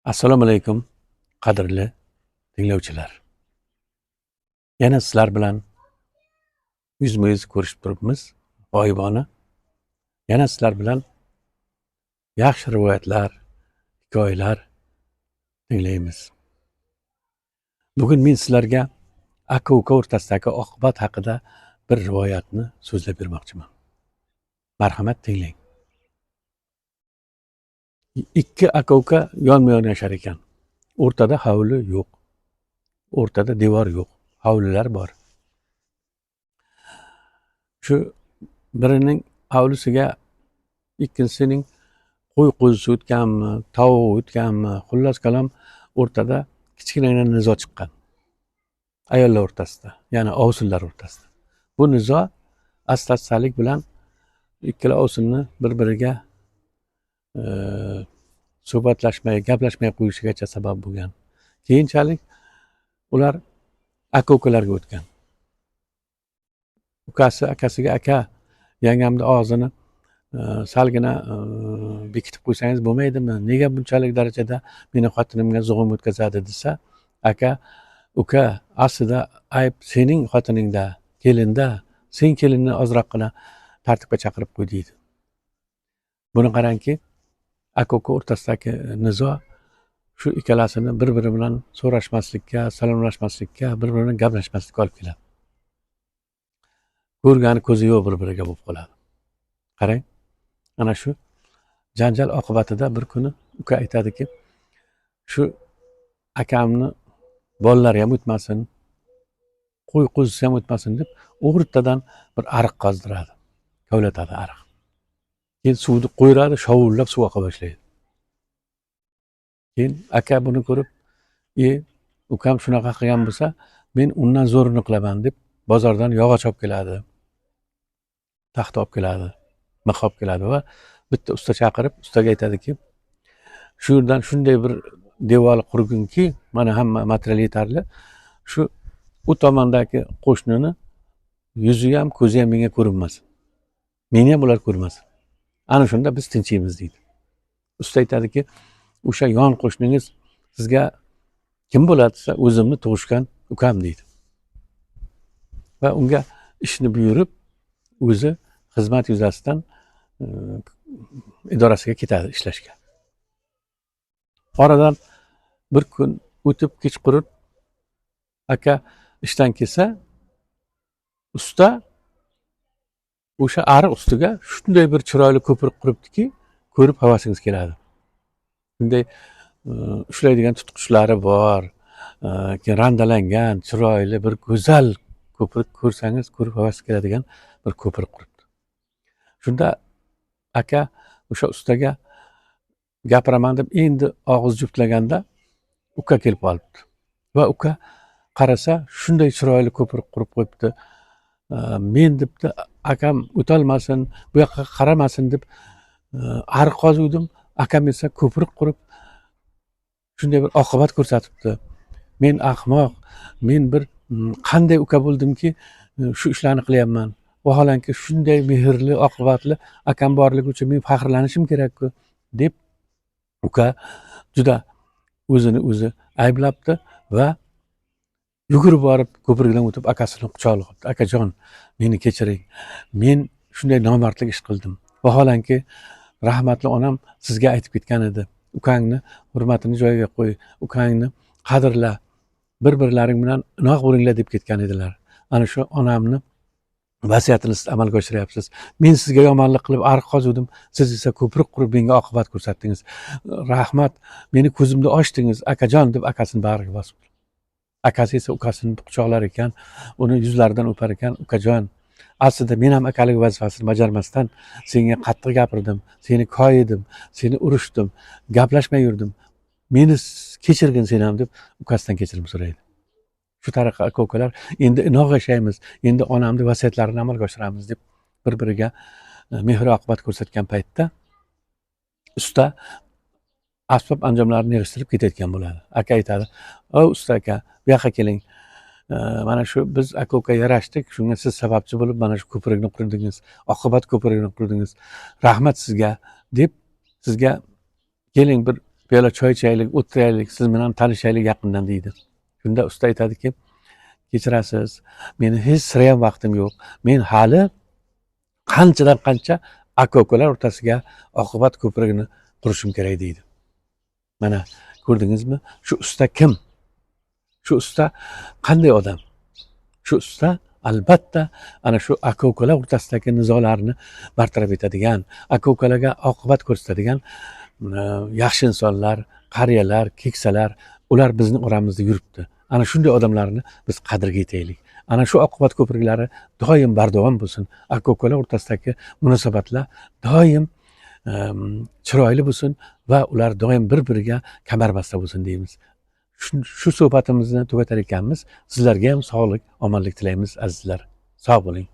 Assalomu alaykum, qadrli tinglovchilar. Yana sizlar bilan yuzma-yuz ko'rishib turibmiz, g'oyibona. Yana sizlar bilan yaxshi rivoyatlar, hikoyalar tinglaymiz. Bugun men sizlarga aka-uka o'rtasidagi oqibat haqida bir rivoyatni so'zlab bermoqchiman. Marhamat tinglang. Ikki aka-uka yonma-yon yashar ekan. O'rtada hovli yo'q. O'rtada devor yo'q. Hovlilar bor. Shu birining hovlisiga ikkinchisining qo'y qo'zisi o'tganmi, tovuq o'tganmi, xullas kalom o'rtada kichkina nizo chiqqan. Ayollar o'rtasida, ya'ni ovsinlar o'rtasida. Bu nizo asta-astalik bilan ikkala ovsinni bir-biriga suhbatlashmay, gaplashmay qo'yishigacha sabab bo'lgan. Keyinchalik ular aka-ukalarga o'tgan. Ukasi akasiga aka, yangamni og'zini salgina bekitib qo'ysangiz bo'lmaydimi? Nega bunchalik darajada meni xotinimga zug'um o'tkazadi desa, aka, uka, aslida ayb sening xotiningda, kelinda, sen kelinni ozroqgina tartibga chaqirib qo'y deydi. Buni qarangki, aka-uka o'rtasidagi nizo shu ikkalasini bir-biri bilan so'rashmaslikka, salomlashmaslikka, bir-biri bilan gaplashmaslikka olib keladi. Ko'rgani ko'zi yo'q bir-biriga bo'lib qoladi. Qarang, ana shu janjal oqibatida bir kuni uka aytadiki, shu akamni bolalari ham o'tmasin, qo'y qo'zisi ham o'tmasin deb o'rtadan bir ariq qazdiradi, kovlatadi ariq. Keyin suvni qo'yiradi, shovullab suv oqa boshlaydi. Keyin aka buni ko'rib, ukam shunaqa qilgan bo'lsa, men undan zo'rini qilaman deb bozordan yog'och olib keladi, taxta olib keladi, mix olib keladi va bitta usta chaqirib, ustaga aytadiki, shu yerdan shunday bir devor qurginki, mana hamma material yetarli, shu u tomondagi qo'shnini yuzi ham, ko'zi ham menga ko'rinmasin. Meni ham ular ko'rmasin. Ana shunda biz tinchiymiz deydi. Usta aytadiki, o'sha yon qo'shningiz sizga kim bo'ladi desa, o'zimni tug'ishgan ukam deydi. Va unga ishni buyurib, o'zi xizmat yuzasidan idorasiga ketadi ishlashga. Oradan bir kun o'tib kechqurun aka ishdan kelsa, usta o'sha ariq ustiga shunday bir chiroyli ko'prik quribdiki, ko'rib havasingiz keladi. Bunday ushlaydigan tutqichlari bor, randalangan, chiroyli bir go'zal ko'prik ko'rsangiz, ko'rib havas keladigan bir ko'prik quribdi. Shunda aka o'sha ustaga gapiraman deb endi og'iz juftlaganda uka kelib qolibdi. Va uka qarasa, shunday chiroyli ko'prik qurib qo'yibdi. Men debdi, akam o'tolmasin, bu yoqqa qaramasin deb ariq qozuvdim. Akam esa ko'prik qurib shunday bir oqibat ko'rsatibdi. Men ahmoq, men bir qanday uka bo'ldimki, shu ishlarni qilyapman. Vaholanki shunday mehrli, oqibatli akam borligi uchun men faxrlanishim kerak-ku deb uka juda o'zini o'zi ayblabdi va yugurib borib ko'prikdan o'tib akasini quchoqlab oldi. Akajon, meni kechiring. Men shunday nomardlik ish qildim. Vaholanki rahmatli onam sizga aytib ketgan edi. Ukangni hurmatini joyiga qo'y, ukangni qadrla, bir-birlaring bilan inoq bo'ringlar deb ketgan edilar. Ana shu onamni vasiyatini siz amalga oshiryapsiz. Men sizga yomonlik qilib ariq qozuvdim, siz esa ko'prik qurib menga oqibat ko'rsatdingiz. Rahmat, meni ko'zimni ochdingiz, akajon deb akasini bag'riga bosib. Akasi esa ukasini quchoqlar ekan, uni yuzlaridan o'par ekan, ukajon, aslida men ham akalik vazifasini bajarmasdan senga qattiq gapirdim, seni koyidim, seni urishdim, gaplashmay yurdim. Meni kechirgin sen ham deb ukasidan kechirim so'raydi. Shu tariqa aka-ukalar endi inoq yashaymiz, endi onamni vasiyatlarini amalga oshiramiz deb bir-biriga mehr oqibat ko'rsatgan paytda usta asbob anjomlarini yig'ishtirib ketayotgan bo'ladi. Aka aytadi, "O usta aka, bu yoqqa keling. Mana shu biz aka-uka yarashdik, shunga siz sababchi bo'lib mana shu ko'prikni qurdingiz, oqibat ko'prigini qurdingiz. Rahmat sizga" deb sizga keling bir piyola choy ichaylik, o'tiraylik, siz bilan tanishaylik yaqindan deydi. Shunda usta aytadiki, kechirasiz, meni hech sirayam vaqtim yo'q. Men hali qanchadan qancha aka-ukalar o'rtasiga oqibat ko'prigini qurishim kerak deydi. Mana ko'rdingizmi? Shu usta kim? Shu usta qanday odam? Shu usta albatta ana shu aka-ukalar o'rtasidagi nizolarni bartaraf etadigan, aka-ukalarga oqibat ko'rsatadigan yaxshi insonlar, qariyalar, keksalar, ular bizning oramizda yuribdi. Ana shunday odamlarni biz qadriga yetaylik. Ana shu oqibat ko'priklari doim bardavom bo'lsin. Aka-ukalar o'rtasidagi munosabatlar doim chiroyli bo'lsin va ular doim bir-biriga kamarbasta bo'lsin deymiz. Shu suhbatimizni tugatar ekanmiz. Sizlarga ham sog'lik, omonlik tilaymiz azizlar. Sog' bo'ling.